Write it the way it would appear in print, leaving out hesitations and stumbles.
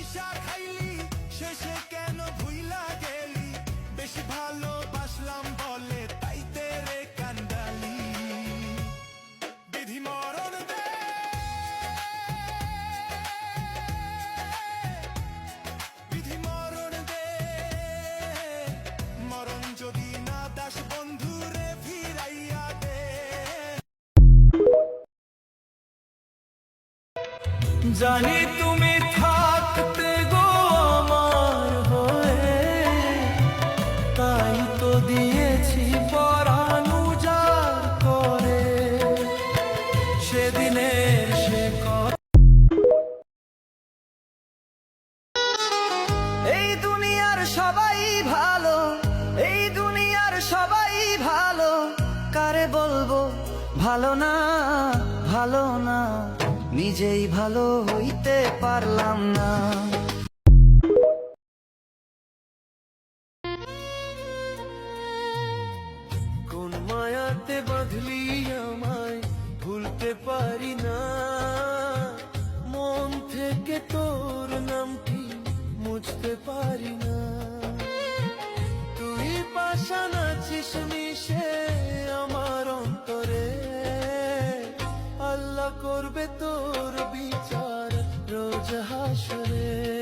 নিশা খাইলি শেষে কেন ভুইলা গেলি বেশি ভালোবাসলাম বলে তাইতে রে কান্দালি বিধি মরণ দে বিধি মরণ দে মরণ যদি না দাস বন্ধু রে ফিরাইয়া দে জানি তুমি থাকতে গো আমার হয়ে তাই তো দিয়েছি পরাণ উজাড় করে সেদিনের সে এই দুনিয়ার সবাই ভালো এই দুনিয়ার সবাই ভালো কারে বলবো ভালো না ভালো না নিজেই ভালো হইতে পারলাম না কোন মায়াতে বাঁধলি আমায় ভুলতে পারি না মন থেকে তোর নামটি মুছতে পারি না তুই পাশান আছিস মিশে আমার অন্তরে আল্লাহ করবে তোর বিচার রোজ হাসরে